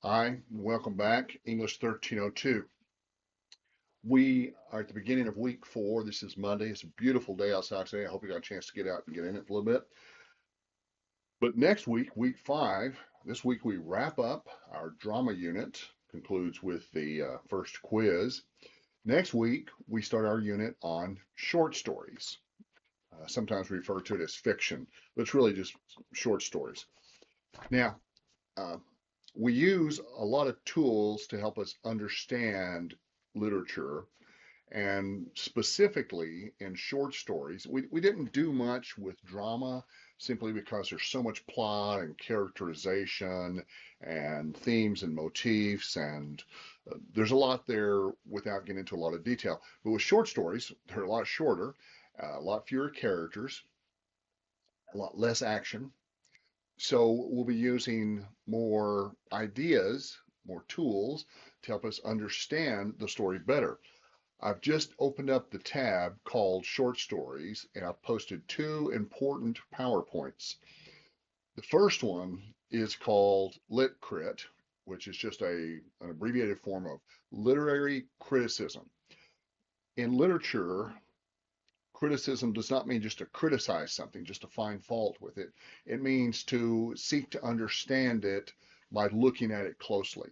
Hi, welcome back. English 1302. We are at the beginning of week 4. This is Monday. It's a beautiful day outside today. I hope you got a chance to get out and get in it for a little bit. But next week, week 5, this week we wrap up our drama unit, concludes with the first quiz. Next week, we start our unit on short stories. Sometimes we refer to it as fiction, but it's really just short stories. Now, uh, we use a lot of tools to help us understand literature, and specifically in short stories. We didn't do much with drama simply because there's so much plot and characterization and themes and motifs, and there's a lot there without getting into a lot of detail. But with short stories, they're a lot shorter, a lot fewer characters, a lot less action, so we'll be using more ideas, more tools to help us understand the story better. I've just opened up the tab called Short Stories, and I've posted 2 important PowerPoints. The first one is called LitCrit, which is just an abbreviated form of literary criticism. In literature, criticism does not mean just to criticize something, just to find fault with it. It means to seek to understand it by looking at it closely.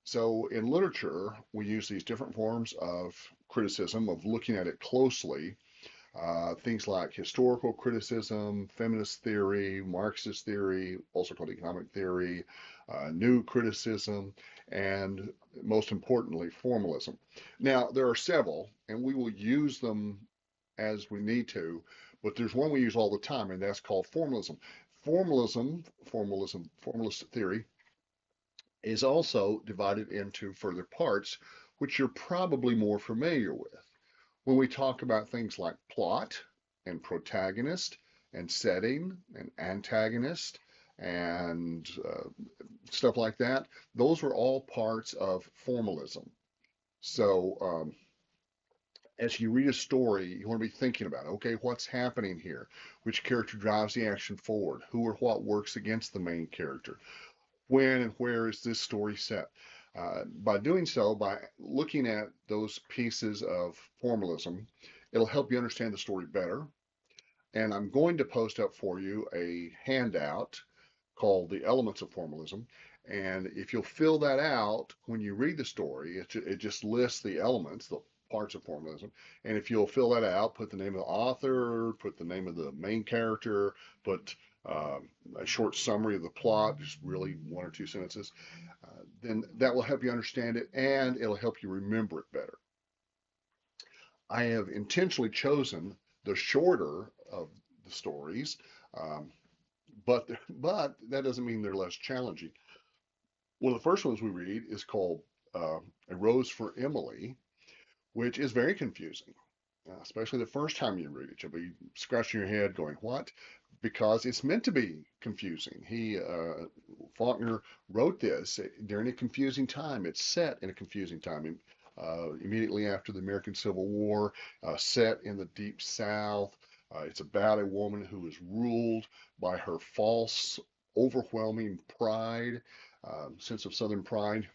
So in literature, we use these different forms of criticism, of looking at it closely. Things like historical criticism, feminist theory, Marxist theory, also called economic theory, new criticism, and most importantly, formalism. Now, there are several, and we will use them as we need to, but there's one we use all the time, and that's called formalism. Formalist theory is also divided into further parts, which you're probably more familiar with. When we talk about things like plot and protagonist and setting and antagonist and stuff like that, those are all parts of formalism. So, as you read a story, you want to be thinking about, okay, what's happening here? Which character drives the action forward? Who or what works against the main character? When and where is this story set? By doing so, by looking at those pieces of formalism, it'll help you understand the story better. And I'm going to post up for you a handout called The Elements of Formalism. And if you'll fill that out when you read the story, it just lists the elements, the parts of formalism. And if you'll fill that out, put the name of the author, put the name of the main character, put a short summary of the plot, just really 1 or 2 sentences, then that will help you understand it and it'll help you remember it better. I have intentionally chosen the shorter of the stories, um, but that doesn't mean they're less challenging. One of the first ones we read is called A Rose for Emily, which is very confusing, especially the first time you read it. You'll be scratching your head going, what? Because it's meant to be confusing. Faulkner wrote this during a confusing time. It's set in a confusing time. Immediately after the American Civil War, set in the Deep South. It's about a woman who is ruled by her false, overwhelming pride, sense of Southern pride,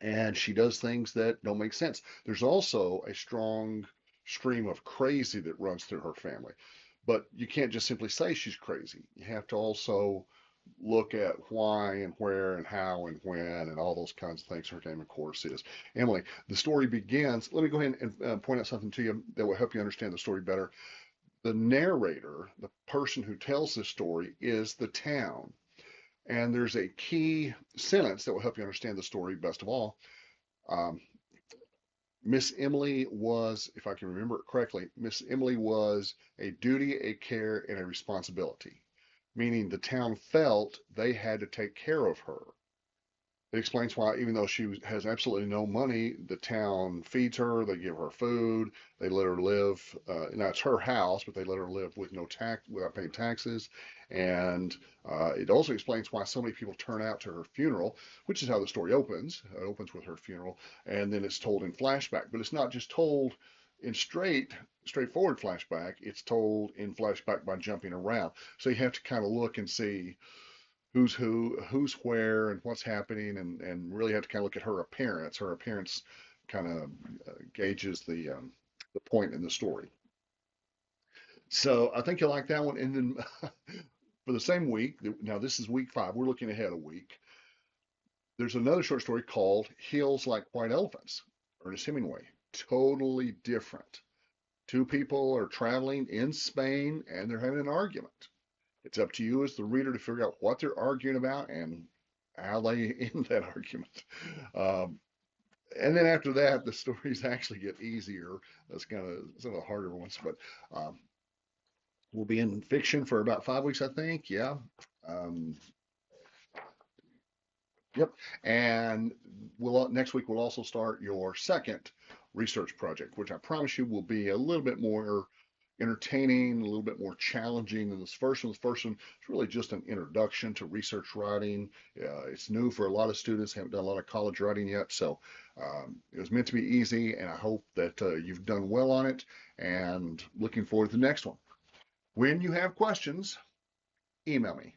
and she does things that don't make sense. There's also a strong stream of crazy that runs through her family, but you can't just simply say she's crazy. You have to also look at why and where and how and when and all those kinds of things. Her name, of course, is Emily. The story begins. Let me go ahead and point out something to you that will help you understand the story better. The narrator, the person who tells this story, is the town. And there's a key sentence that will help you understand the story best of all. Um, Miss Emily was, if I can remember it correctly, Miss Emily was a duty, a care, and a responsibility, meaning the town felt they had to take care of her. It explains why, even though has absolutely no money, the town feeds her, they give her food, they let her live. Now it's her house, but they let her live with no tax, without paying taxes. And it also explains why so many people turn out to her funeral, which is how the story opens. It opens with her funeral, and then it's told in flashback. But it's not just told in straightforward flashback. It's told in flashback by jumping around. So you have to kind of look and see who's who, who's where, and what's happening, and really have to kind of look at her appearance. Her appearance kind of gauges the point in the story. So I think you'll like that one. And then for the same week, now this is week 5. We're looking ahead a week. There's another short story called Hills Like White Elephants, Ernest Hemingway. Totally different. Two people are traveling in Spain and they're having an argument. It's up to you as the reader to figure out what they're arguing about and how they end that argument. Um, and then after that, the stories actually get easier. That's kind of some of the harder ones, but um, we'll be in fiction for about 5 weeks, I think. Yeah. Um, Yep. And we'll next week we'll also start your second research project, which I promise you will be a little bit more entertaining, a little bit more challenging than this first one. The first one is really just an introduction to research writing. It's new for a lot of students, haven't done a lot of college writing yet. So it was meant to be easy, and I hope that you've done well on it, and looking forward to the next one. When you have questions, email me.